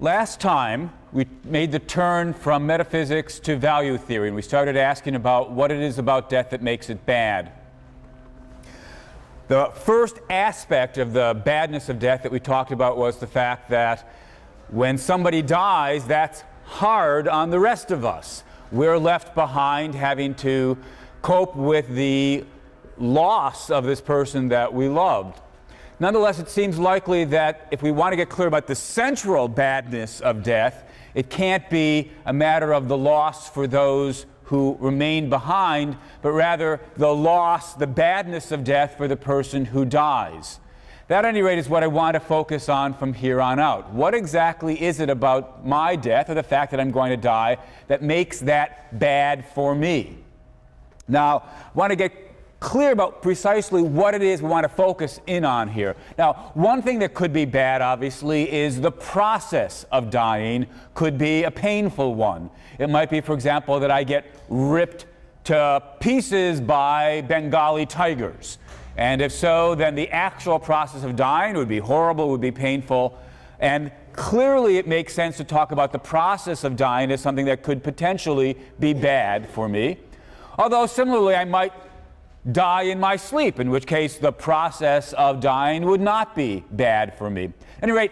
Last time, we made the turn from metaphysics to value theory, and we started asking about what it is about death that makes it bad. The first aspect of the badness of death that we talked about was the fact that when somebody dies, that's hard on the rest of us. We're left behind having to cope with the loss of this person that we loved. Nonetheless, it seems likely that if we want to get clear about the central badness of death, it can't be a matter of the loss for those who remain behind, but rather the loss, the badness of death for the person who dies. That, at any rate, is what I want to focus on from here on out. What exactly is it about my death, or the fact that I'm going to die, that makes that bad for me? Now, I want to get clear about precisely what it is we want to focus in on here. Now, one thing that could be bad, obviously, is the process of dying could be a painful one. It might be, for example, that I get ripped to pieces by Bengali tigers. And if so, then the actual process of dying would be horrible, would be painful. And clearly it makes sense to talk about the process of dying as something that could potentially be bad for me. Although similarly, I might die in my sleep, in which case the process of dying would not be bad for me. At any rate,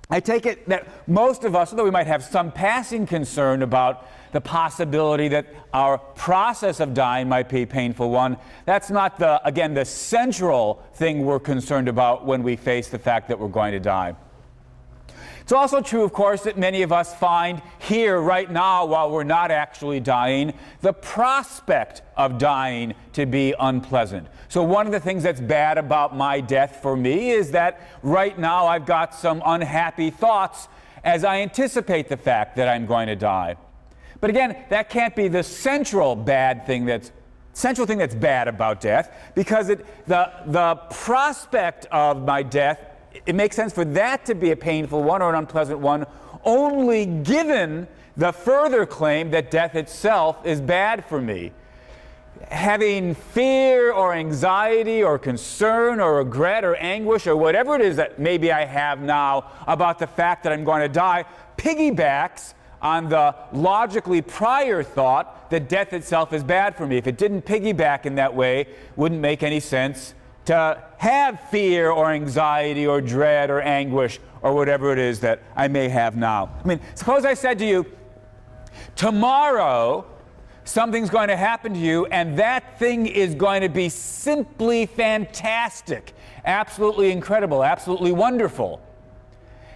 I take it that most of us, although we might have some passing concern about the possibility that our process of dying might be a painful one, that's not, again, the central thing we're concerned about when we face the fact that we're going to die. It's also true, of course, that many of us find here right now, while we're not actually dying, the prospect of dying to be unpleasant. So one of the things that's bad about my death for me is that right now I've got some unhappy thoughts as I anticipate the fact that I'm going to die. But again, that can't be the central thing that's bad about death, because the prospect of my death, it makes sense for that to be a painful one or an unpleasant one only given the further claim that death itself is bad for me. Having fear or anxiety or concern or regret or anguish or whatever it is that maybe I have now about the fact that I'm going to die piggybacks on the logically prior thought that death itself is bad for me. If it didn't piggyback in that way, it wouldn't make any sense to have fear or anxiety or dread or anguish or whatever it is that I may have now. I mean, suppose I said to you, tomorrow something's going to happen to you, and that thing is going to be simply fantastic, absolutely incredible, absolutely wonderful.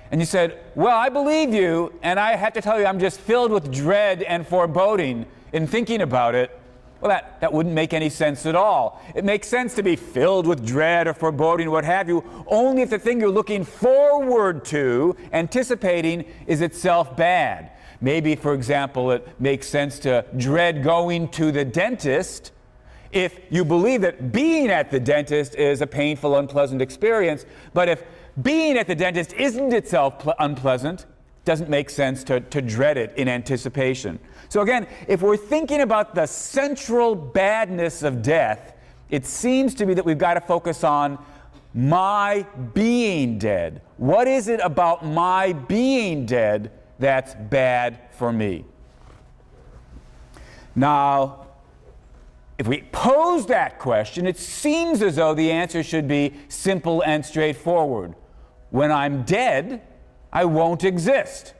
And you said, well, I believe you, and I have to tell you I'm just filled with dread and foreboding in thinking about it. Well, that wouldn't make any sense at all. It makes sense to be filled with dread or foreboding, what have you, only if the thing you're looking forward to, anticipating, is itself bad. Maybe, for example, it makes sense to dread going to the dentist if you believe that being at the dentist is a painful, unpleasant experience. But if being at the dentist isn't itself unpleasant, it doesn't make sense to dread it in anticipation. So again, if we're thinking about the central badness of death, it seems to me that we've got to focus on my being dead. What is it about my being dead that's bad for me? Now, if we pose that question, it seems as though the answer should be simple and straightforward. When I'm dead, I won't exist.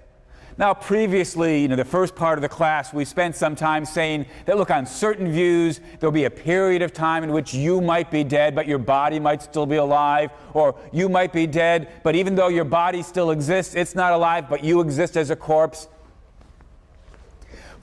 Now, previously, the first part of the class, we spent some time saying that, look, on certain views, there'll be a period of time in which you might be dead, but your body might still be alive, or you might be dead, but even though your body still exists, it's not alive, but you exist as a corpse.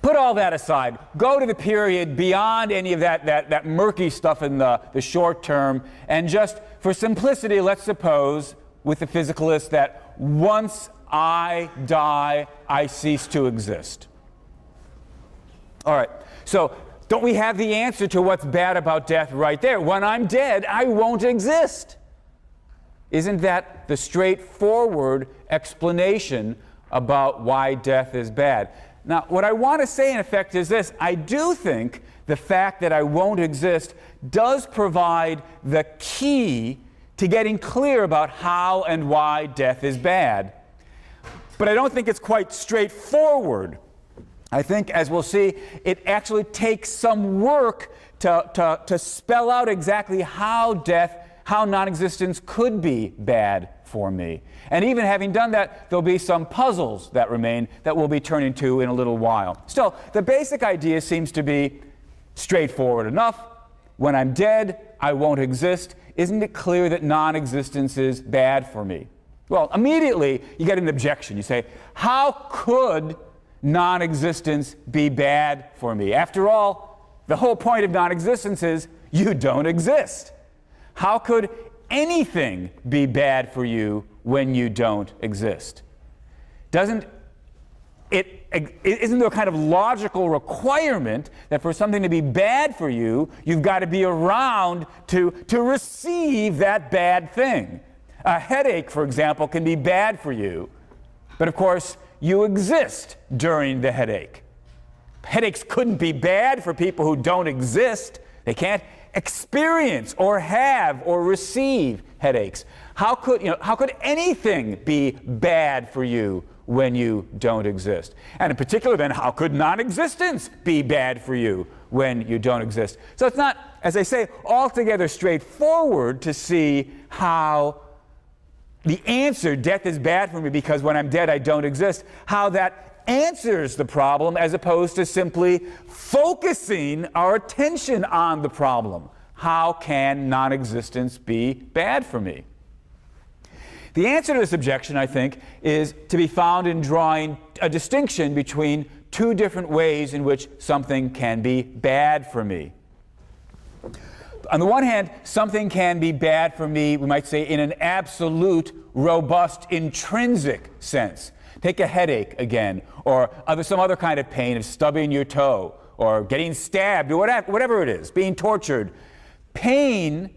Put all that aside. Go to the period beyond any of that murky stuff in the short term, and just, for simplicity, let's suppose, with the physicalist, that once I die, I cease to exist. All right, so don't we have the answer to what's bad about death right there? When I'm dead, I won't exist. Isn't that the straightforward explanation about why death is bad? Now, what I want to say, in effect, is this. I do think the fact that I won't exist does provide the key to getting clear about how and why death is bad. But I don't think it's quite straightforward. I think, as we'll see, it actually takes some work to spell out exactly how non-existence could be bad for me. And even having done that, there'll be some puzzles that remain that we'll be turning to in a little while. Still, the basic idea seems to be straightforward enough. When I'm dead, I won't exist. Isn't it clear that non-existence is bad for me? Well, immediately you get an objection. You say, how could non-existence be bad for me? After all, the whole point of non-existence is you don't exist. How could anything be bad for you when you don't exist? Isn't there a kind of logical requirement that for something to be bad for you, you've got to be around to receive that bad thing? A headache, for example, can be bad for you, but of course, you exist during the headache. Headaches couldn't be bad for people who don't exist. They can't experience or have or receive headaches. How could anything be bad for you when you don't exist? And in particular, then, how could non-existence be bad for you when you don't exist? So it's not, as I say, altogether straightforward to see how the answer, death is bad for me because when I'm dead I don't exist, how that answers the problem as opposed to simply focusing our attention on the problem. How can non-existence be bad for me? The answer to this objection, I think, is to be found in drawing a distinction between two different ways in which something can be bad for me. On the one hand, something can be bad for me, we might say, in an absolute, robust, intrinsic sense. Take a headache again, or some other kind of pain of stubbing your toe, or getting stabbed, or whatever it is, being tortured. Pain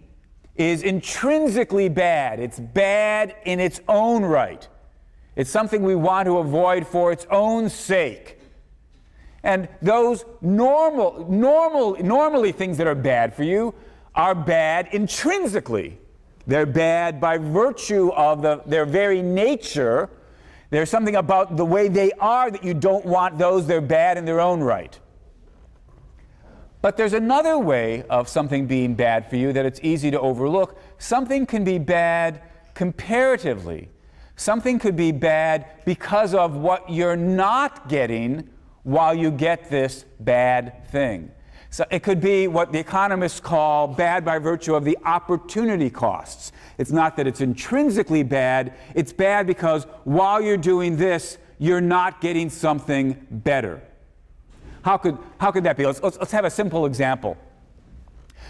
is intrinsically bad. It's bad in its own right. It's something we want to avoid for its own sake. And those normally things that are bad for you are bad intrinsically. They're bad by virtue of their very nature. There's something about the way they are that you don't want those. They're bad in their own right. But there's another way of something being bad for you that it's easy to overlook. Something can be bad comparatively. Something could be bad because of what you're not getting while you get this bad thing. So it could be what the economists call bad by virtue of the opportunity costs. It's not that it's intrinsically bad, it's bad because while you're doing this, you're not getting something better. How could that be? Let's have a simple example.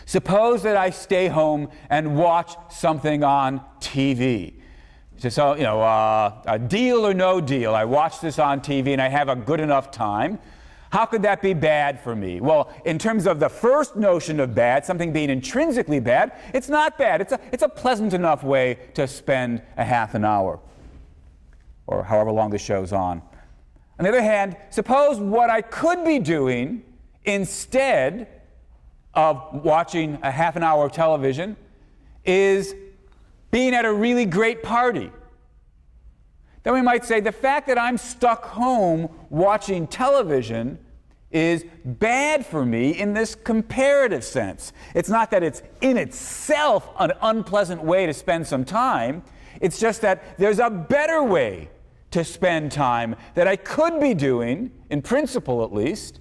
Suppose that I stay home and watch something on TV. So, a deal or no deal. I watch this on TV and I have a good enough time. How could that be bad for me? Well, in terms of the first notion of bad, something being intrinsically bad, it's not bad. It's a pleasant enough way to spend a half an hour or however long the show's on. On the other hand, suppose what I could be doing instead of watching a half an hour of television is being at a really great party. Then we might say the fact that I'm stuck home watching television is bad for me in this comparative sense. It's not that it's in itself an unpleasant way to spend some time. It's just that there's a better way to spend time that I could be doing, in principle at least,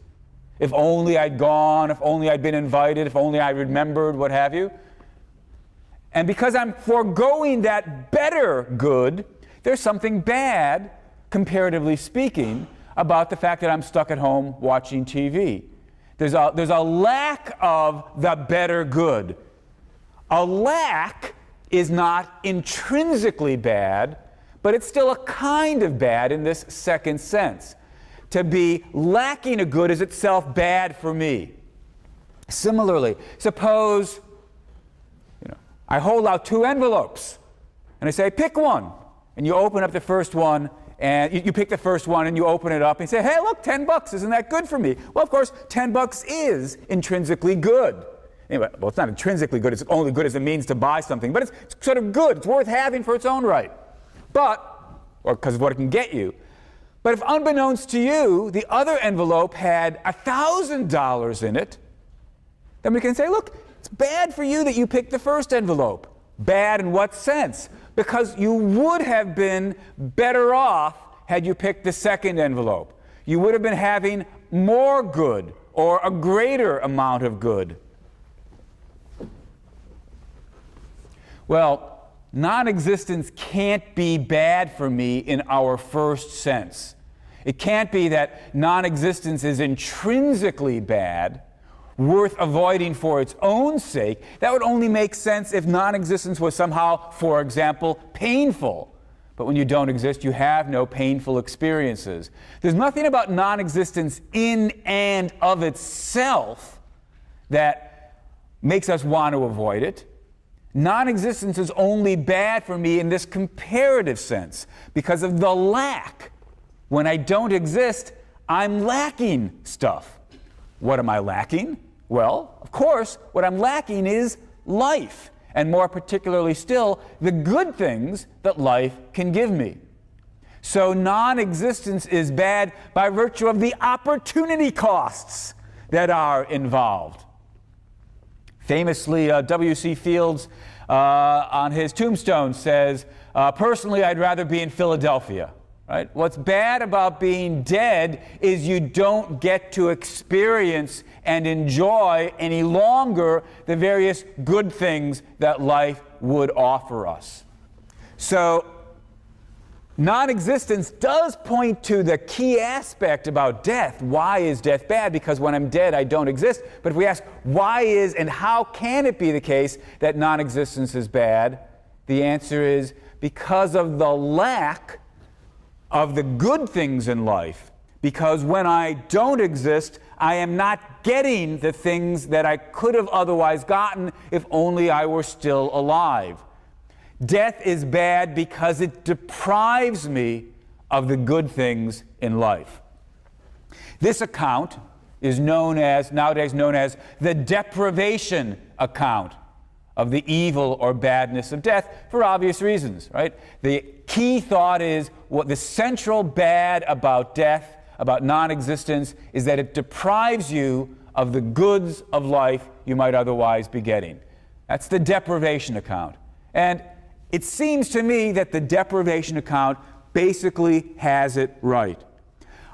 if only I'd gone, if only I'd been invited, if only I remembered, what have you. And because I'm foregoing that better good, there's something bad, comparatively speaking, about the fact that I'm stuck at home watching TV. There's a lack of the better good. A lack is not intrinsically bad, but it's still a kind of bad in this second sense. To be lacking a good is itself bad for me. Similarly, suppose I hold out two envelopes and I say, pick one. And you open up the first one, and you pick the first one, and you open it up, and say, hey, look, $10, isn't that good for me? Well, of course, $10 is intrinsically good. Anyway, well, it's not intrinsically good, it's only good as a means to buy something, but it's sort of good, it's worth having for its own right. But or because of what it can get you. But if unbeknownst to you, the other envelope had $1,000 in it, then we can say, look, it's bad for you that you picked the first envelope. Bad in what sense? Because you would have been better off had you picked the second envelope. You would have been having more good or a greater amount of good. Well, non-existence can't be bad for me in our first sense. It can't be that non-existence is intrinsically bad, worth avoiding for its own sake. That would only make sense if non-existence was somehow, for example, painful. But when you don't exist, you have no painful experiences. There's nothing about non-existence in and of itself that makes us want to avoid it. Non-existence is only bad for me in this comparative sense because of the lack. When I don't exist, I'm lacking stuff. What am I lacking? Well, of course, what I'm lacking is life, and more particularly still, the good things that life can give me. So non-existence is bad by virtue of the opportunity costs that are involved. Famously, W.C. Fields on his tombstone says, personally, I'd rather be in Philadelphia. Right? What's bad about being dead is you don't get to experience and enjoy any longer the various good things that life would offer us. So non-existence does point to the key aspect about death. Why is death bad? Because when I'm dead, I don't exist. But if we ask why is and how can it be the case that non-existence is bad, the answer is because of the lack of the good things in life. Because when I don't exist, I am not getting the things that I could have otherwise gotten if only I were still alive. Death is bad because it deprives me of the good things in life. This account is nowadays known as the deprivation account of the evil or badness of death for obvious reasons, right? The key thought is what the central bad about death, about non-existence, is that it deprives you of the goods of life you might otherwise be getting. That's the deprivation account. And it seems to me that the deprivation account basically has it right.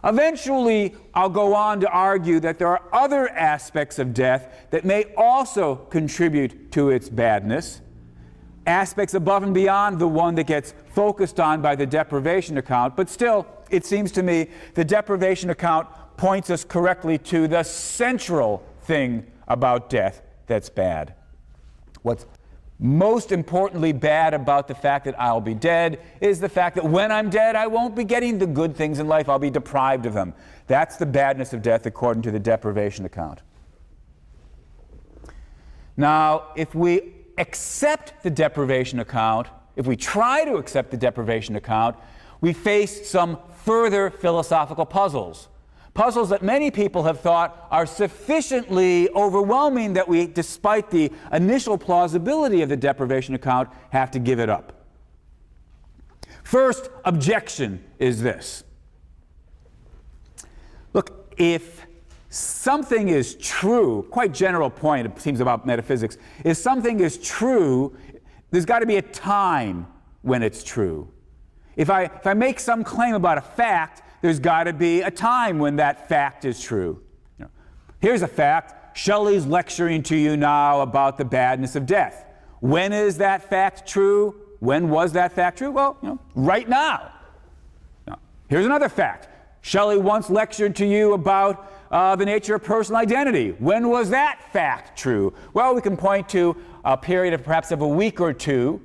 Eventually, I'll go on to argue that there are other aspects of death that may also contribute to its badness, aspects above and beyond the one that gets focused on by the deprivation account, but still, it seems to me the deprivation account points us correctly to the central thing about death that's bad. What's most importantly bad about the fact that I'll be dead is the fact that when I'm dead, I won't be getting the good things in life. I'll be deprived of them. That's the badness of death according to the deprivation account. Now, if we accept the deprivation account, if we try to accept the deprivation account, we face some further philosophical puzzles. Puzzles that many people have thought are sufficiently overwhelming that we, despite the initial plausibility of the deprivation account, have to give it up. First objection is this. Look, if something is true, quite general point, it seems, about metaphysics, if something is true, there's got to be a time when it's true. If I make some claim about a fact, there's got to be a time when that fact is true. Here's a fact. Shelley's lecturing to you now about the badness of death. When is that fact true? When was that fact true? Well, right now. Here's another fact. Shelley once lectured to you about the nature of personal identity. When was that fact true? Well, we can point to a period of perhaps of a week or two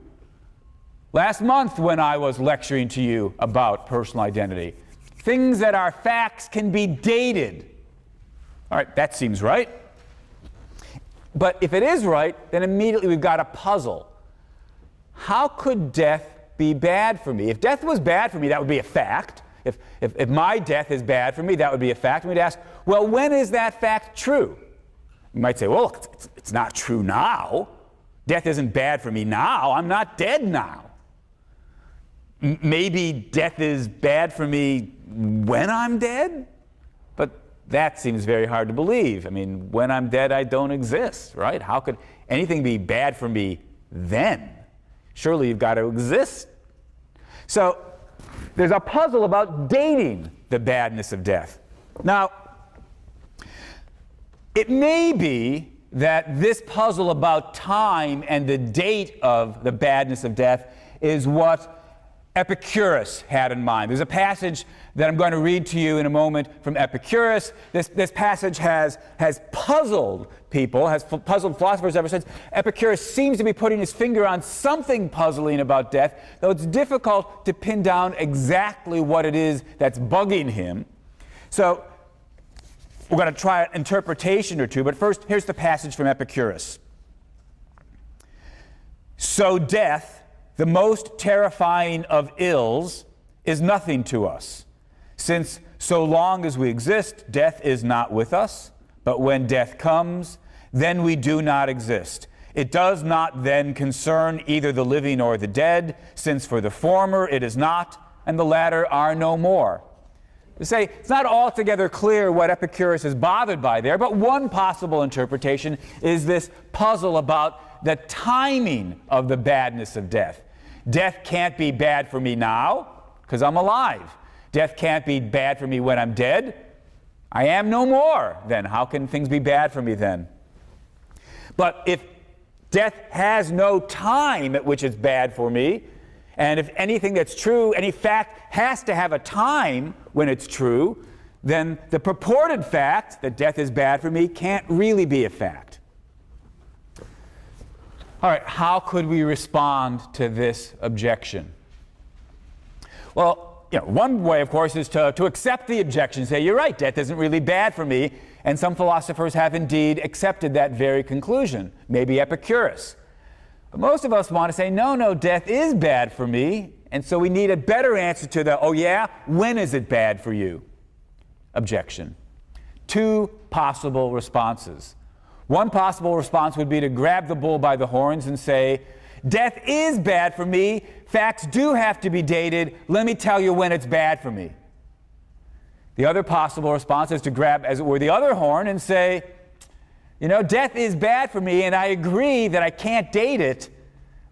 last month when I was lecturing to you about personal identity. Things that are facts can be dated. All right, that seems right. But if it is right, then immediately we've got a puzzle. How could death be bad for me? If death was bad for me, that would be a fact. If my death is bad for me, that would be a fact. And we'd ask, well, when is that fact true? You might say, well, it's not true now. Death isn't bad for me now. I'm not dead now. maybe death is bad for me when I'm dead? But that seems very hard to believe. I mean, when I'm dead, I don't exist, right? How could anything be bad for me then? Surely you've got to exist. So there's a puzzle about dating the badness of death. Now, it may be that this puzzle about time and the date of the badness of death is what Epicurus had in mind. There's a passage that I'm going to read to you in a moment from Epicurus. This passage has puzzled people, has puzzled philosophers ever since. Epicurus seems to be putting his finger on something puzzling about death, though it's difficult to pin down exactly what it is that's bugging him. So we're going to try an interpretation or two, but first, here's the passage from Epicurus. So death, the most terrifying of ills, is nothing to us, since so long as we exist, death is not with us, but when death comes, then we do not exist. It does not then concern either the living or the dead, since for the former it is not, and the latter are no more. To say, it's not altogether clear what Epicurus is bothered by there, but one possible interpretation is this puzzle about the timing of the badness of death. Death can't be bad for me now, because I'm alive. Death can't be bad for me when I'm dead. I am no more then. How can things be bad for me then? But if death has no time at which it's bad for me, and if anything that's true, any fact has to have a time when it's true, then the purported fact that death is bad for me can't really be a fact. All right, how could we respond to this objection? Well, one way, of course, is to accept the objection, say, you're right, death isn't really bad for me, and some philosophers have indeed accepted that very conclusion, maybe Epicurus. But most of us want to say, no, death is bad for me, and so we need a better answer to the, oh yeah, when is it bad for you? Objection. Two possible responses. One possible response would be to grab the bull by the horns and say, death is bad for me, facts do have to be dated, let me tell you when it's bad for me. The other possible response is to grab, as it were, the other horn and say, death is bad for me, and I agree that I can't date it,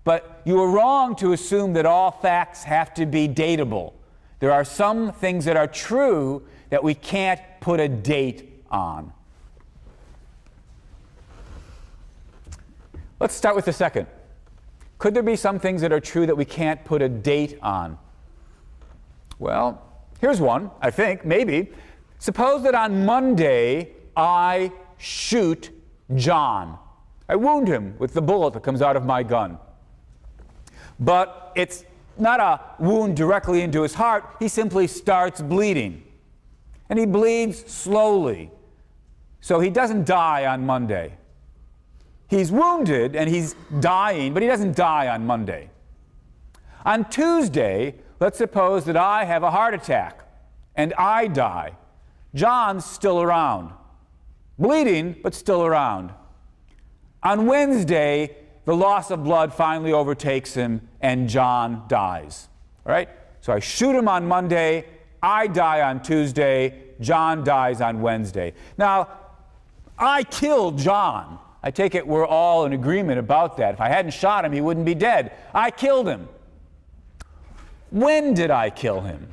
but you were wrong to assume that all facts have to be dateable. There are some things that are true that we can't put a date on. Let's start with the second. Could there be some things that are true that we can't put a date on? Well, here's one, I think, maybe. Suppose that on Monday I shoot John. I wound him with the bullet that comes out of my gun. But it's not a wound directly into his heart. He simply starts bleeding. And he bleeds slowly. So he doesn't die on Monday. He's wounded and he's dying, but he doesn't die on Monday. On Tuesday, let's suppose that I have a heart attack and I die. John's still around. Bleeding, but still around. On Wednesday, the loss of blood finally overtakes him and John dies. All right? So I shoot him on Monday, I die on Tuesday, John dies on Wednesday. Now, I killed John. I take it we're all in agreement about that. If I hadn't shot him, he wouldn't be dead. I killed him. When did I kill him?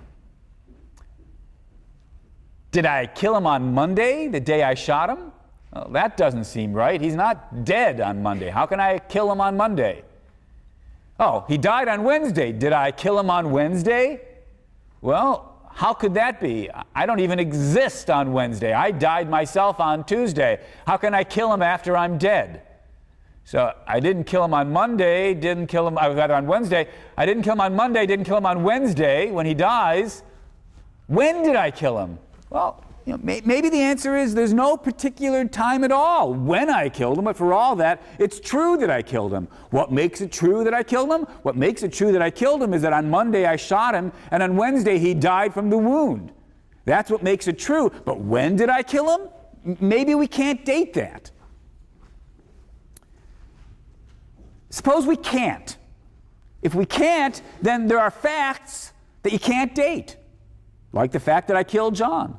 Did I kill him on Monday, the day I shot him? Well, that doesn't seem right. He's not dead on Monday. How can I kill him on Monday? Oh, he died on Wednesday. Did I kill him on Wednesday? Well, how could that be? I don't even exist on Wednesday. I died myself on Tuesday. How can I kill him after I'm dead? So I didn't kill him on Monday, didn't kill him, rather on Wednesday. I didn't kill him on Monday, didn't kill him on Wednesday when he dies. When did I kill him? Well, maybe the answer is there's no particular time at all when I killed him, but for all that, it's true that I killed him. What makes it true that I killed him? What makes it true that I killed him is that on Monday I shot him, and on Wednesday he died from the wound. That's what makes it true. But when did I kill him? Maybe we can't date that. Suppose we can't. If we can't, then there are facts that you can't date, like the fact that I killed John.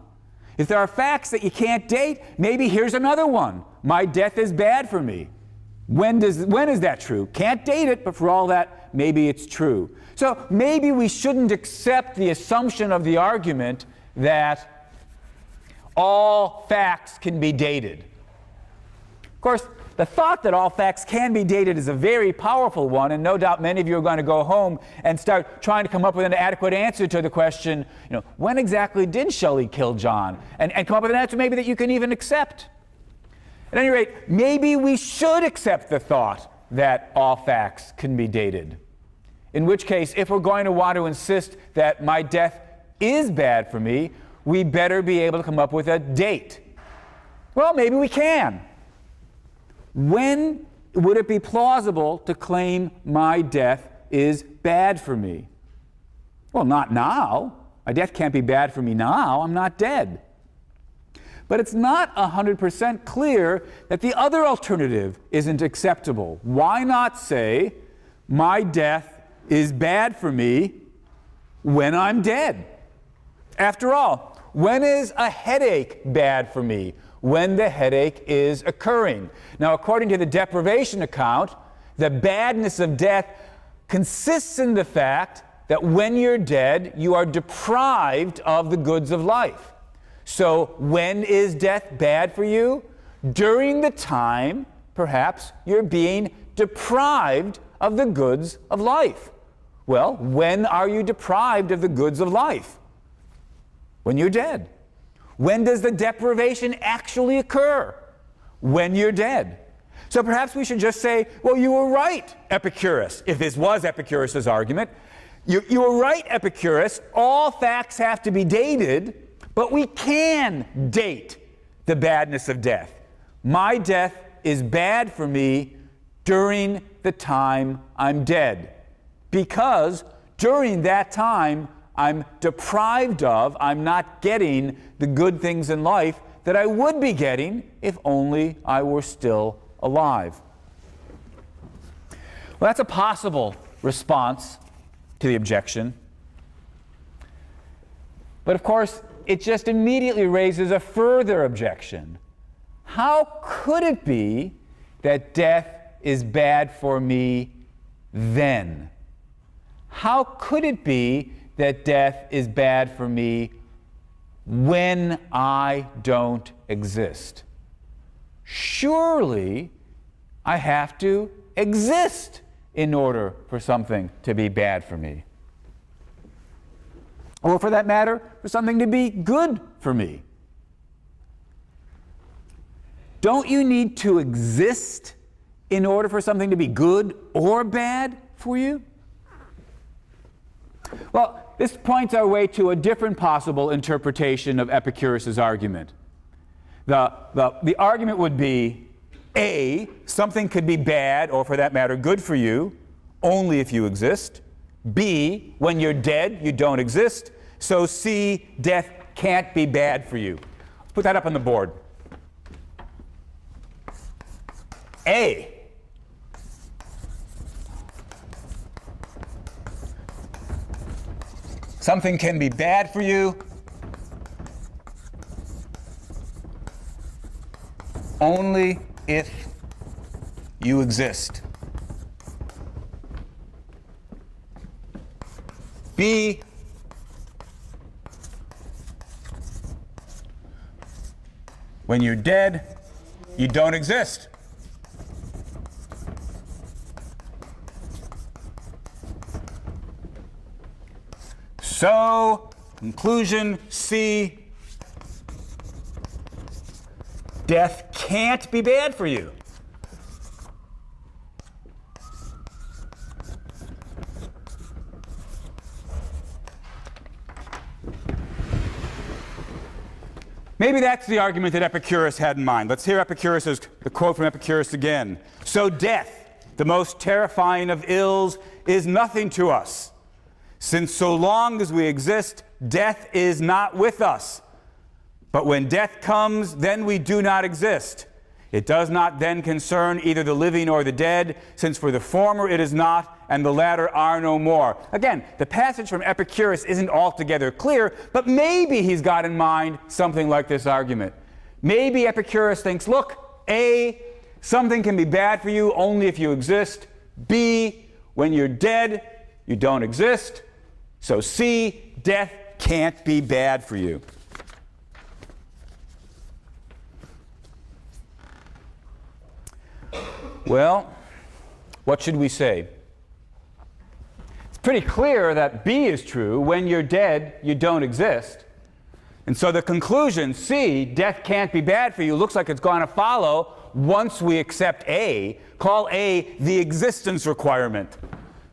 If there are facts that you can't date, maybe here's another one. My death is bad for me. When is that true? Can't date it, but for all that, maybe it's true. So maybe we shouldn't accept the assumption of the argument that all facts can be dated. Of course, the thought that all facts can be dated is a very powerful one, and no doubt many of you are going to go home and start trying to come up with an adequate answer to the question, when exactly did Shelley kill John? And come up with an answer maybe that you can even accept. At any rate, maybe we should accept the thought that all facts can be dated. In which case, if we're going to want to insist that my death is bad for me, we better be able to come up with a date. Well, maybe we can. When would it be plausible to claim my death is bad for me? Well, not now. My death can't be bad for me now. I'm not dead. But it's not 100% clear that the other alternative isn't acceptable. Why not say, my death is bad for me when I'm dead? After all, when is a headache bad for me? When the headache is occurring. Now, according to the deprivation account, the badness of death consists in the fact that when you're dead, you are deprived of the goods of life. So, when is death bad for you? During the time, perhaps, you're being deprived of the goods of life. Well, when are you deprived of the goods of life? When you're dead. When does the deprivation actually occur? When you're dead. So perhaps we should just say, well, you were right, Epicurus, if this was Epicurus's argument. You were right, Epicurus. All facts have to be dated, but we can date the badness of death. My death is bad for me during the time I'm dead, because during that time I'm deprived of, I'm not getting the good things in life that I would be getting if only I were still alive. Well, that's a possible response to the objection. But of course, it just immediately raises a further objection. How could it be that death is bad for me then? How could it be that death is bad for me when I don't exist? Surely I have to exist in order for something to be bad for me. Or for that matter, for something to be good for me. Don't you need to exist in order for something to be good or bad for you? Well, this points our way to a different possible interpretation of Epicurus's argument. The argument would be, A, something could be bad, or for that matter, good for you, only if you exist. B, when you're dead, you don't exist. So C, death can't be bad for you. Put that up on the board. A. Something can be bad for you only if you exist. B, when you're dead, you don't exist. So, conclusion C, death can't be bad for you. Maybe that's the argument that Epicurus had in mind. Let's hear the quote from Epicurus again. So death, the most terrifying of ills, is nothing to us, since so long as we exist, death is not with us. But when death comes, then we do not exist. It does not then concern either the living or the dead, since for the former it is not, and the latter are no more. Again, the passage from Epicurus isn't altogether clear, but maybe he's got in mind something like this argument. Maybe Epicurus thinks, look, A, something can be bad for you only if you exist. B, when you're dead, you don't exist. So C, death can't be bad for you. Well, what should we say? It's pretty clear that B is true. When you're dead, you don't exist. And so the conclusion, C, death can't be bad for you, looks like it's going to follow once we accept A. Call A the existence requirement.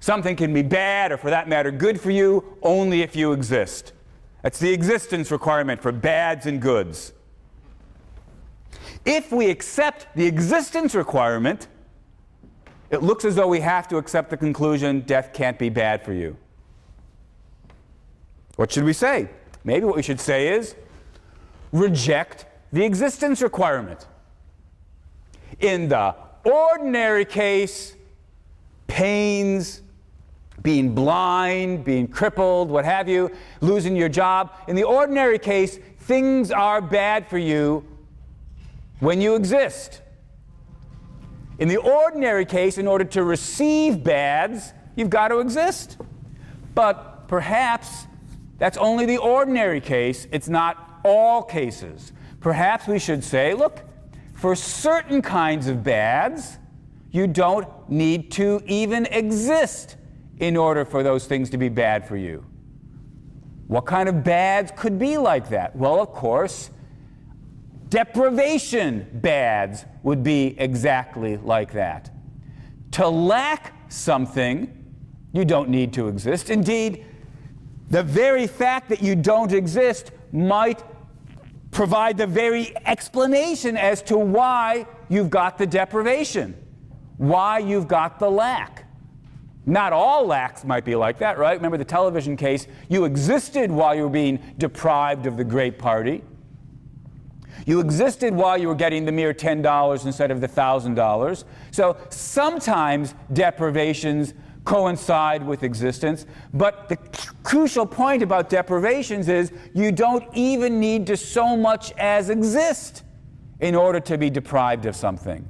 Something can be bad, or for that matter, good for you, only if you exist. That's the existence requirement for bads and goods. If we accept the existence requirement, it looks as though we have to accept the conclusion, death can't be bad for you. What should we say? Maybe what we should say is, reject the existence requirement. In the ordinary case, pains, being blind, being crippled, what have you, losing your job. In the ordinary case, things are bad for you when you exist. In the ordinary case, in order to receive bads, you've got to exist. But perhaps that's only the ordinary case. It's not all cases. Perhaps we should say, look, for certain kinds of bads, you don't need to even exist in order for those things to be bad for you. What kind of bads could be like that? Well, of course, deprivation bads would be exactly like that. To lack something, you don't need to exist. Indeed, the very fact that you don't exist might provide the very explanation as to why you've got the deprivation, why you've got the lack. Not all lacks might be like that, right? Remember the television case, you existed while you were being deprived of the great party. You existed while you were getting the mere $10 instead of the $1,000. So sometimes deprivations coincide with existence, but the crucial point about deprivations is you don't even need to so much as exist in order to be deprived of something.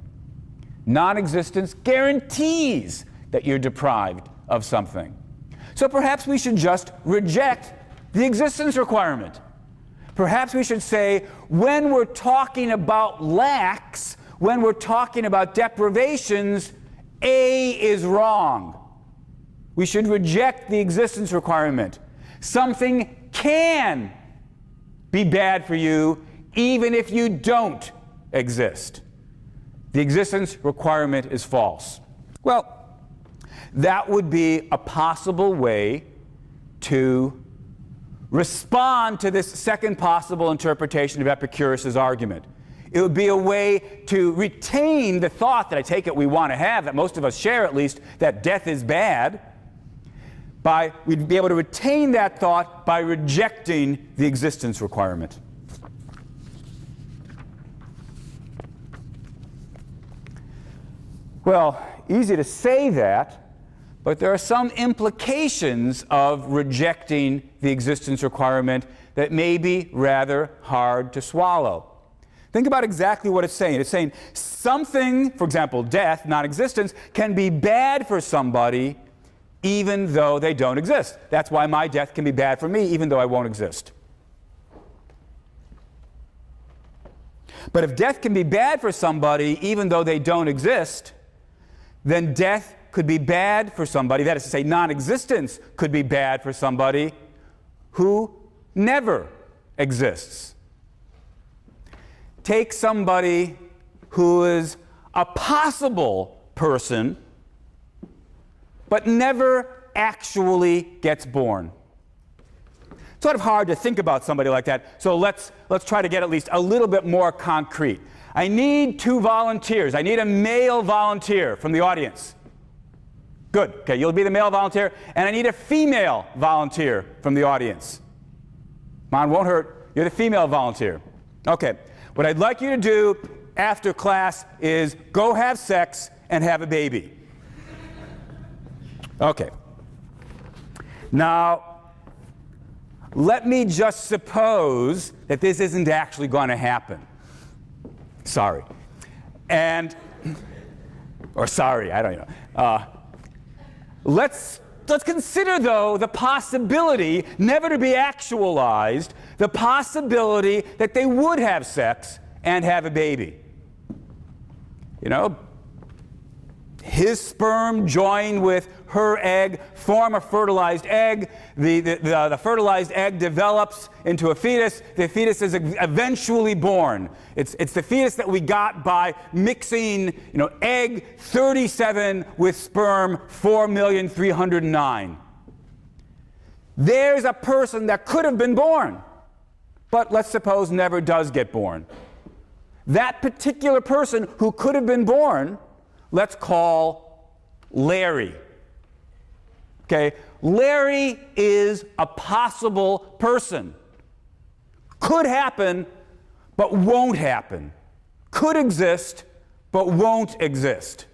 Non-existence guarantees that you're deprived of something. So perhaps we should just reject the existence requirement. Perhaps we should say, when we're talking about lacks, when we're talking about deprivations, A is wrong. We should reject the existence requirement. Something can be bad for you even if you don't exist. The existence requirement is false. Well, that would be a possible way to respond to this second possible interpretation of Epicurus' argument. It would be a way to retain the thought that I take it we want to have, that most of us share at least, that death is bad. We'd be able to retain that thought by rejecting the existence requirement. Well, easy to say that, but there are some implications of rejecting the existence requirement that may be rather hard to swallow. Think about exactly what it's saying. It's saying something, for example, death, non-existence, can be bad for somebody even though they don't exist. That's why my death can be bad for me even though I won't exist. But if death can be bad for somebody even though they don't exist, then death could be bad for somebody, that is to say, non-existence could be bad for somebody who never exists. Take somebody who is a possible person, but never actually gets born. It's sort of hard to think about somebody like that, so let's try to get at least a little bit more concrete. I need 2 volunteers. I need a male volunteer from the audience. Good. Okay, you'll be the male volunteer. And I need a female volunteer from the audience. Come on, won't hurt. You're the female volunteer. Okay. What I'd like you to do after class is go have sex and have a baby. Okay. Now, let me just suppose that this isn't actually going to happen. Sorry. Or sorry, I don't know. Let's consider, though, the possibility, never to be actualized, the possibility that they would have sex and have a baby. You know, his sperm join with her egg, form a fertilized egg. The fertilized egg develops into a fetus. The fetus is eventually born. It's the fetus that we got by mixing, egg 37 with sperm 4,309,000. There's a person that could have been born, but let's suppose never does get born. That particular person who could have been born, let's call Larry. Okay, Larry is a possible person. Could happen, but won't happen. Could exist, but won't exist.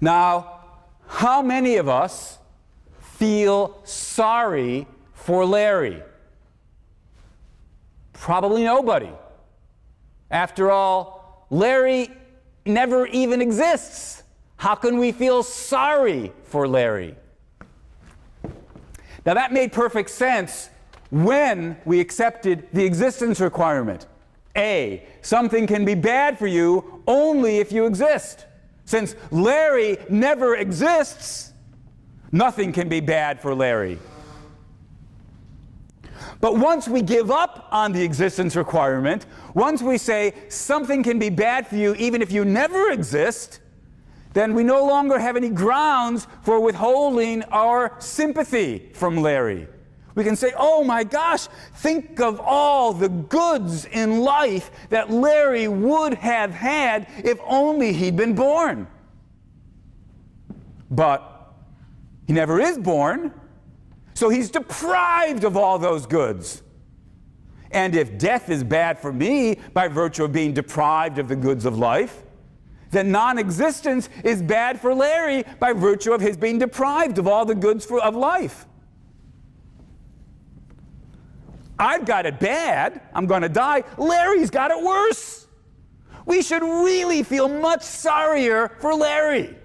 Now, how many of us feel sorry for Larry? Probably nobody. After all, Larry never even exists. How can we feel sorry for Larry? Now that made perfect sense when we accepted the existence requirement. A, something can be bad for you only if you exist. Since Larry never exists, nothing can be bad for Larry. But once we give up on the existence requirement, once we say something can be bad for you even if you never exist, then we no longer have any grounds for withholding our sympathy from Larry. We can say, oh my gosh, think of all the goods in life that Larry would have had if only he'd been born. But he never is born, so he's deprived of all those goods. And if death is bad for me by virtue of being deprived of the goods of life, then non-existence is bad for Larry by virtue of his being deprived of all the goods of life. I've got it bad, I'm going to die. Larry's got it worse. We should really feel much sorrier for Larry.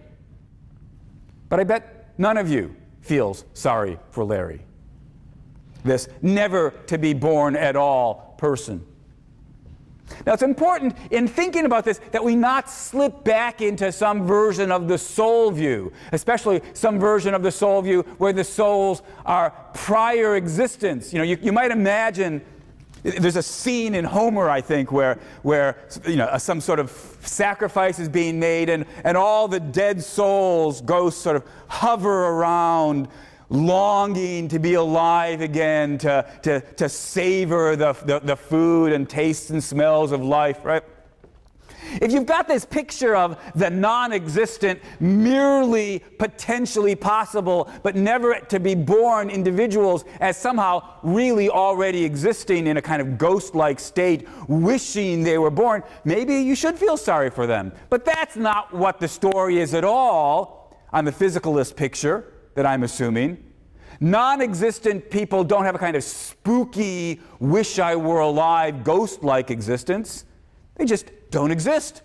But I bet none of you feels sorry for Larry, this never to be born at all person. Now it's important in thinking about this that we not slip back into some version of the soul view, especially some version of the soul view where the souls are prior existence. You might imagine there's a scene in Homer, I think, where some sort of sacrifice is being made and all the dead souls, ghosts, sort of hover around, longing to be alive again, to savor the food and tastes and smells of life, right? If you've got this picture of the non-existent, merely potentially possible, but never to be born individuals as somehow really already existing in a kind of ghost-like state, wishing they were born, maybe you should feel sorry for them. But that's not what the story is at all on the physicalist picture that I'm assuming. Non-existent people don't have a kind of spooky, wish I were alive, ghost-like existence. They just don't exist.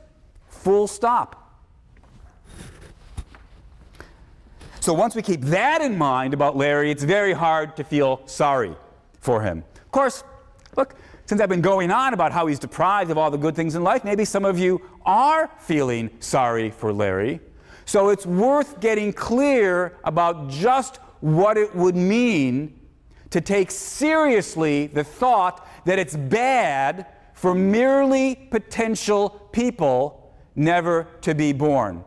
Full stop. So once we keep that in mind about Larry, it's very hard to feel sorry for him. Of course, look, since I've been going on about how he's deprived of all the good things in life, maybe some of you are feeling sorry for Larry. So it's worth getting clear about just what it would mean to take seriously the thought that it's bad for merely potential people never to be born.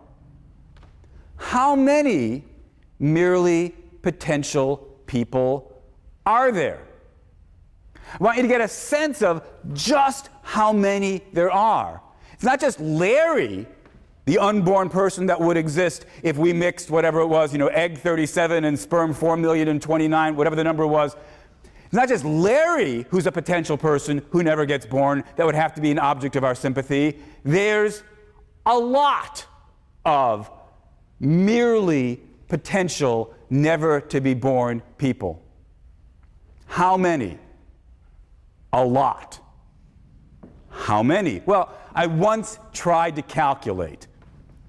How many merely potential people are there? I want you to get a sense of just how many there are. It's not just Larry, the unborn person that would exist if we mixed whatever it was, egg 37 and sperm 4,029,000, whatever the number was. It's not just Larry who's a potential person who never gets born that would have to be an object of our sympathy. There's a lot of merely potential never to be born people. How many? A lot. How many? Well, I once tried to calculate.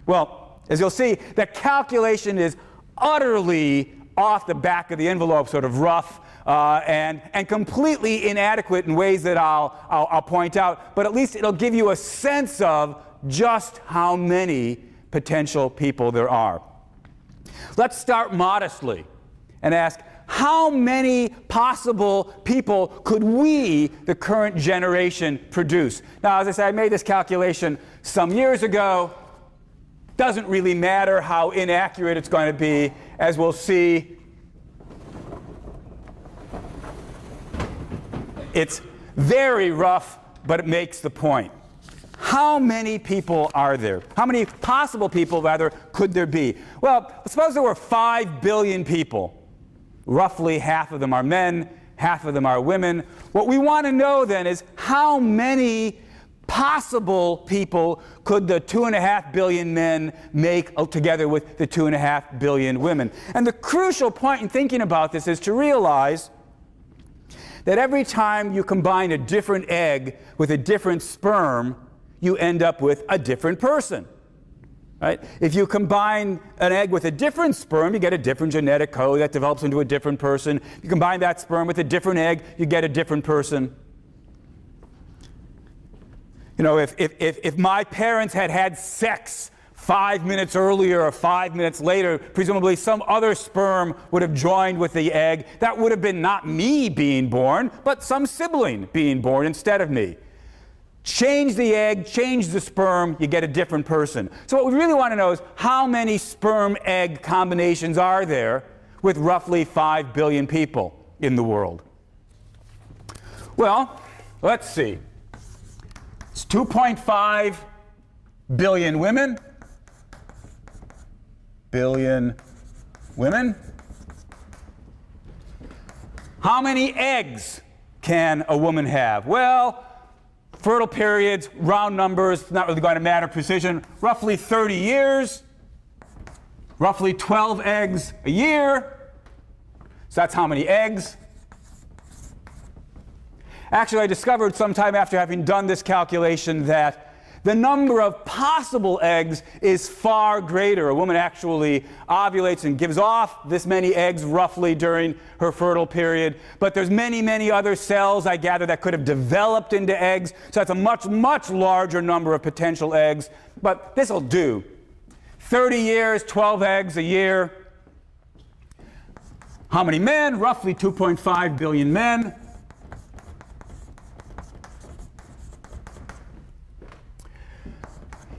Well, as you'll see, the calculation is utterly off the back of the envelope, sort of rough, and completely inadequate in ways that I'll point out, but at least it'll give you a sense of just how many potential people there are. Let's start modestly and ask, how many possible people could we, the current generation, produce? Now, as I said, I made this calculation some years ago. Doesn't really matter how inaccurate it's going to be, as we'll see. It's very rough, but it makes the point. How many people are there? How many possible people, rather, could there be? Well, suppose there were 5 billion people. Roughly half of them are men, half of them are women. What we want to know then is how many possible people could the 2.5 billion men make together with the 2.5 billion women? And the crucial point in thinking about this is to realize that every time you combine a different egg with a different sperm, you end up with a different person. Right? If you combine an egg with a different sperm, you get a different genetic code that develops into a different person. You combine that sperm with a different egg, you get a different person. You know, if my parents had had sex 5 minutes earlier or 5 minutes later, presumably some other sperm would have joined with the egg. That would have been not me being born, but some sibling being born instead of me. Change the egg, change the sperm, you get a different person. So what we really want to know is how many sperm-egg combinations are there with roughly 5 billion people in the world? Well, let's see. It's 2.5 billion women. Billion women. How many eggs can a woman have? Well, fertile periods, round numbers, not really going to matter precision, roughly 30 years, roughly 12 eggs a year. So that's how many eggs. Actually, I discovered sometime after having done this calculation that the number of possible eggs is far greater. A woman actually ovulates and gives off this many eggs roughly during her fertile period. But there's many, many other cells, I gather, that could have developed into eggs. So that's a much, much larger number of potential eggs. But this will do. 30 years, 12 eggs a year. How many men? Roughly 2.5 billion men.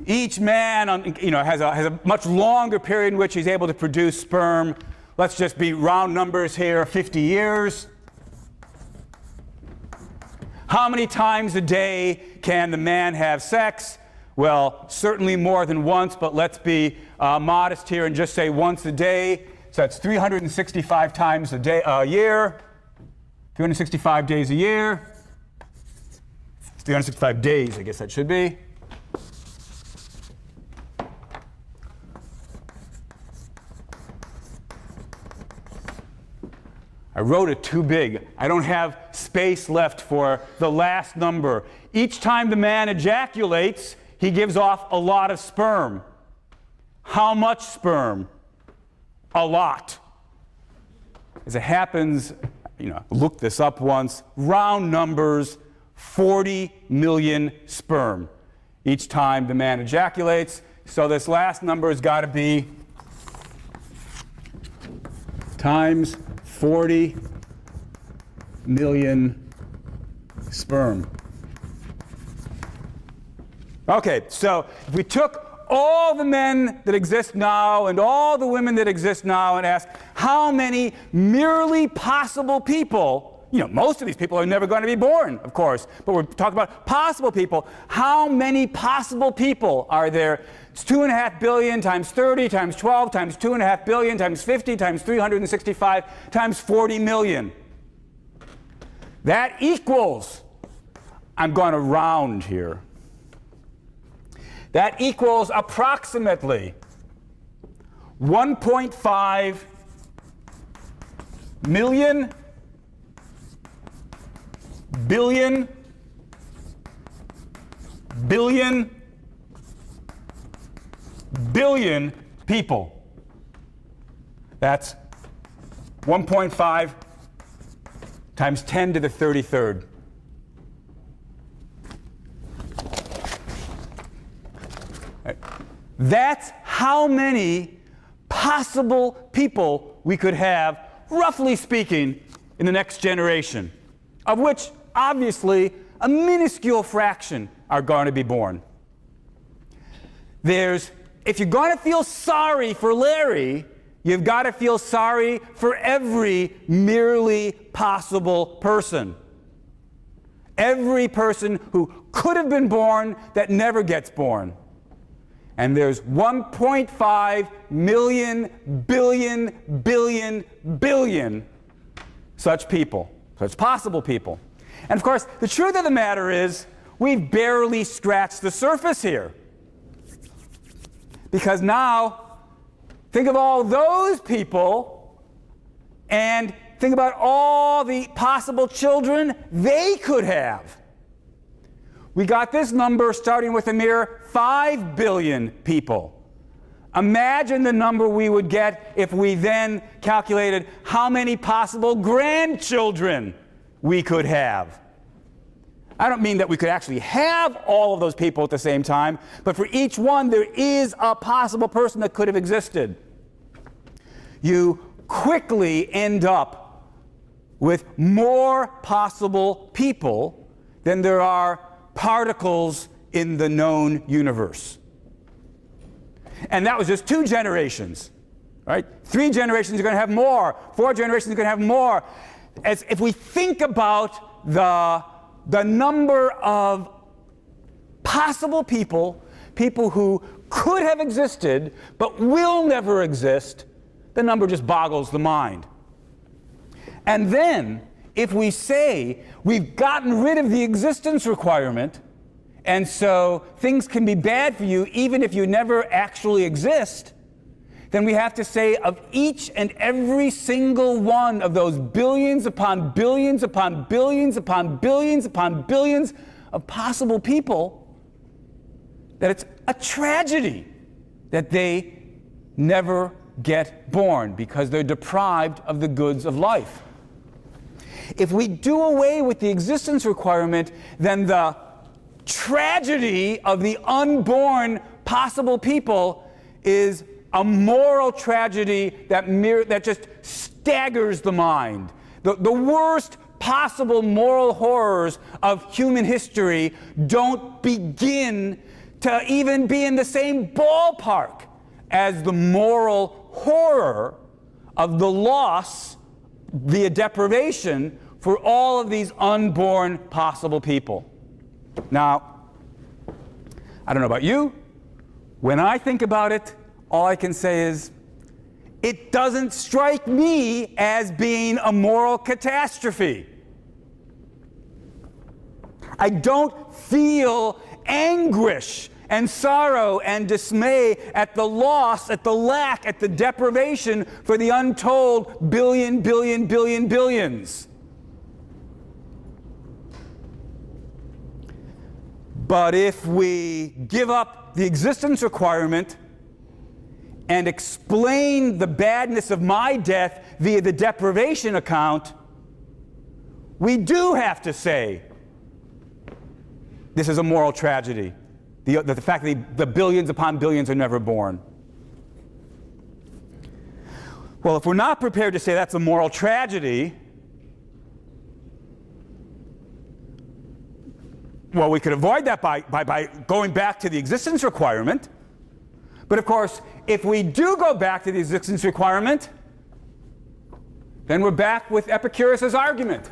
Each man, has a much longer period in which he's able to produce sperm. Let's just be round numbers here, 50 years. How many times a day can the man have sex? Well, certainly more than once, but let's be modest here and just say once a day. So that's 365 times a year. 365 days a year. 365 days, I guess that should be. I wrote it too big. I don't have space left for the last number. Each time the man ejaculates, he gives off a lot of sperm. How much sperm? A lot. As it happens, look this up once, round numbers, 40 million sperm each time the man ejaculates. So this last number has got to be times 40 million sperm. Okay, so if we took all the men that exist now and all the women that exist now and asked how many merely possible people, most of these people are never going to be born, of course, but we're talking about possible people. How many possible people are there? It's 2.5 billion times 30 times 12 times 2.5 billion times 50 times 365 times 40 million. That equals, I'm going to round here, that equals approximately 1.5 million billion people. That's 1.5 times 10 to the 33rd. That's how many possible people we could have, roughly speaking, in the next generation, of which, obviously, a minuscule fraction are going to be born. If you're going to feel sorry for Larry, you've got to feel sorry for every merely possible person. Every person who could have been born that never gets born. And there's 1.5 million billion such people, such possible people. And of course, the truth of the matter is, we've barely scratched the surface here. Because now, think of all those people, and think about all the possible children they could have. We got this number starting with a mere 5 billion people. Imagine the number we would get if we then calculated how many possible grandchildren we could have. I don't mean that we could actually have all of those people at the same time, but for each one there is a possible person that could have existed. You quickly end up with more possible people than there are particles in the known universe. And that was just 2 generations, right? 3 generations are going to have more. 4 generations are going to have more. As if we think about the number of possible people who could have existed but will never exist, the number just boggles the mind. And then, if we say we've gotten rid of the existence requirement, and so things can be bad for you even if you never actually exist, then we have to say of each and every single one of those billions upon billions upon billions upon billions upon billions of possible people that it's a tragedy that they never get born because they're deprived of the goods of life. If we do away with the existence requirement, then the tragedy of the unborn possible people is a moral tragedy that just staggers the mind. The worst possible moral horrors of human history don't begin to even be in the same ballpark as the moral horror of the loss via deprivation for all of these unborn possible people. Now, I don't know about you, when I think about it, all I can say is, it doesn't strike me as being a moral catastrophe. I don't feel anguish and sorrow and dismay at the loss, at the lack, at the deprivation for the untold billions. But if we give up the existence requirement and explain the badness of my death via the deprivation account, we do have to say this is a moral tragedy. The fact that the billions upon billions are never born. Well, if we're not prepared to say that's a moral tragedy, well, we could avoid that by going back to the existence requirement. But of course, if we do go back to the existence requirement, then we're back with Epicurus's argument.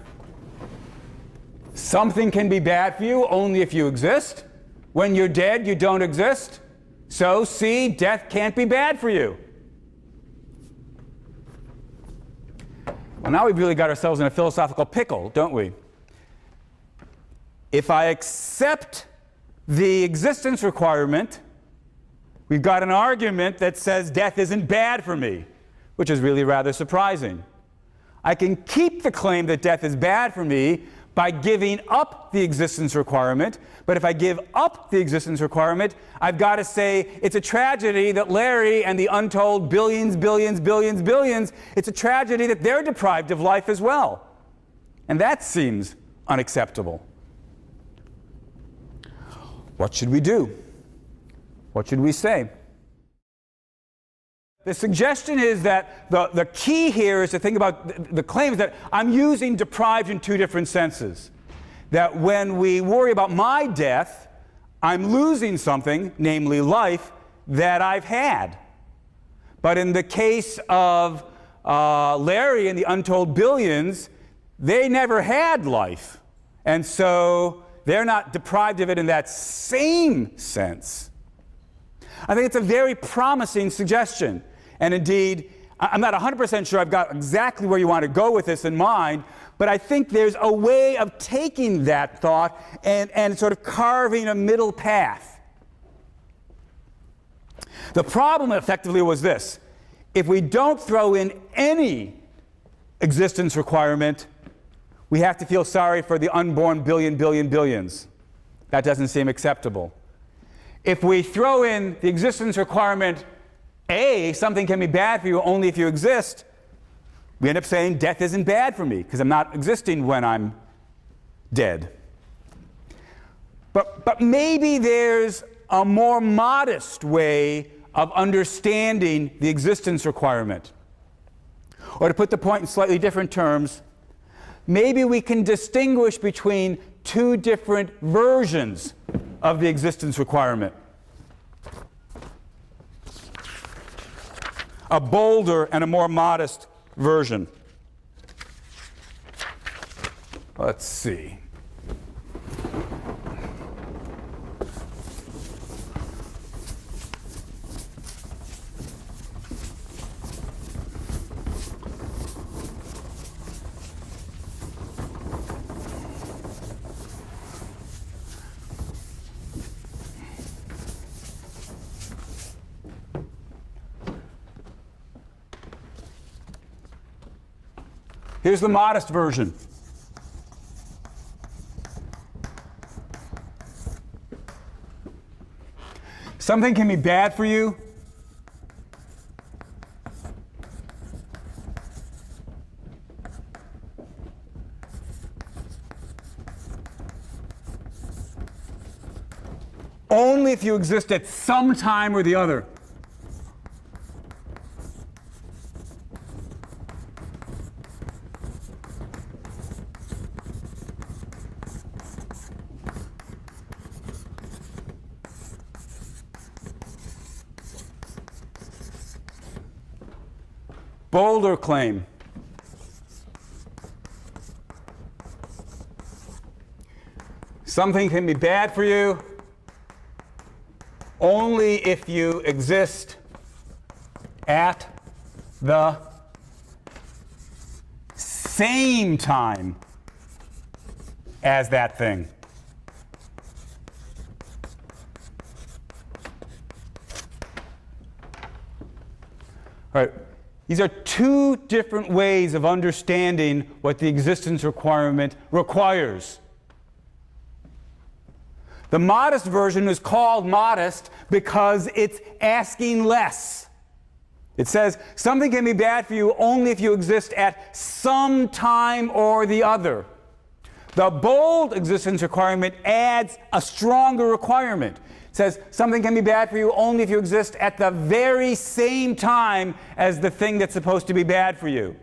Something can be bad for you only if you exist. When you're dead, you don't exist. So, see, death can't be bad for you. Well, now we've really got ourselves in a philosophical pickle, don't we? if I accept the existence requirement, we've got an argument that says death isn't bad for me, which is really rather surprising. I can keep the claim that death is bad for me by giving up the existence requirement, but if I give up the existence requirement, I've got to say it's a tragedy that Larry and the untold billions, it's a tragedy that they're deprived of life as well. And that seems unacceptable. What should we do? What should we say? The suggestion is that the key here is to think about the claim is that I'm using deprived in two different senses. That when we worry about my death, I'm losing something, namely life, that I've had. But in the case of Larry and the untold billions, they never had life. And so they're not deprived of it in that same sense. I think it's a very promising suggestion. And indeed, I'm not 100% sure I've got exactly where you want to go with this in mind, but I think there's a way of taking that thought and sort of carving a middle path. The problem effectively was this. If we don't throw in any existence requirement, we have to feel sorry for the unborn billions. That doesn't seem acceptable. If we throw in the existence requirement, A, something can be bad for you only if you exist, we end up saying death isn't bad for me because I'm not existing when I'm dead. But maybe there's a more modest way of understanding the existence requirement. Or to put the point in slightly different terms, maybe we can distinguish between two different versions of the existence requirement. A bolder and a more modest version. Let's see. Here's the modest version. Something can be bad for you only if you exist at some time or the other. Bolder claim. Something can be bad for you only if you exist at the same time as that thing. All right. These are two different ways of understanding what the existence requirement requires. The modest version is called modest because it's asking less. It says something can be bad for you only if you exist at some time or the other. The bold existence requirement adds a stronger requirement. It says something can be bad for you only if you exist at the very same time as the thing that's supposed to be bad for you.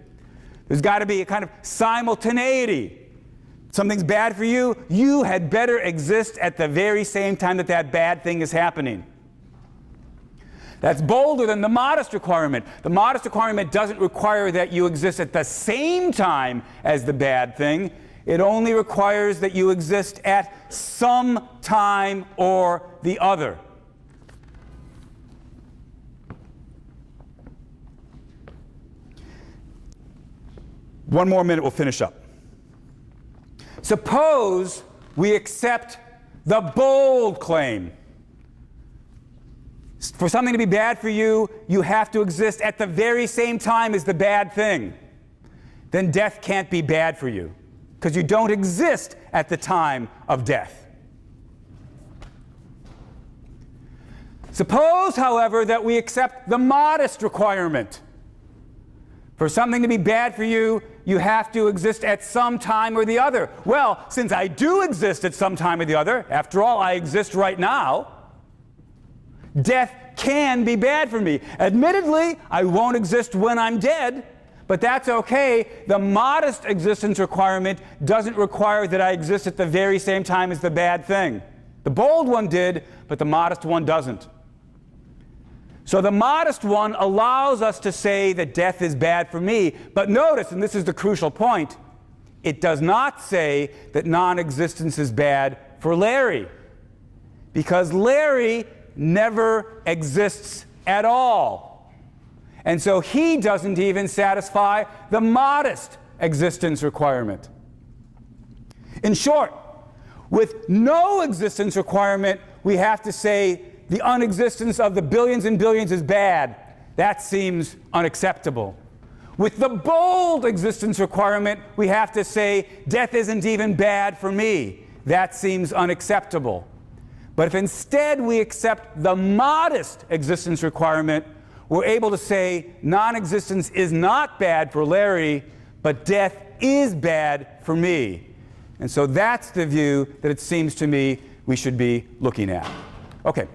There's got to be a kind of simultaneity. Something's bad for you, you had better exist at the very same time that that bad thing is happening. That's bolder than the modest requirement. The modest requirement doesn't require that you exist at the same time as the bad thing. It only requires that you exist at some time or the other. One more minute, we'll finish up. Suppose we accept the bold claim. For something to be bad for you, you have to exist at the very same time as the bad thing. Then death can't be bad for you, because you don't exist at the time of death. Suppose, however, that we accept the modest requirement. For something to be bad for you, you have to exist at some time or the other. Well, since I do exist at some time or the other, after all, I exist right now, death can be bad for me. Admittedly, I won't exist when I'm dead, but that's okay. The modest existence requirement doesn't require that I exist at the very same time as the bad thing. The bold one did, but the modest one doesn't. So the modest one allows us to say that death is bad for me. But notice, and this is the crucial point, it does not say that non-existence is bad for Larry, because Larry never exists at all. And so he doesn't even satisfy the modest existence requirement. In short, with no existence requirement, we have to say the unexistence of the billions and billions is bad. That seems unacceptable. With the bold existence requirement, we have to say death isn't even bad for me. That seems unacceptable. But if instead we accept the modest existence requirement, we're able to say non-existence is not bad for Larry, but death is bad for me. And so that's the view that it seems to me we should be looking at. Okay.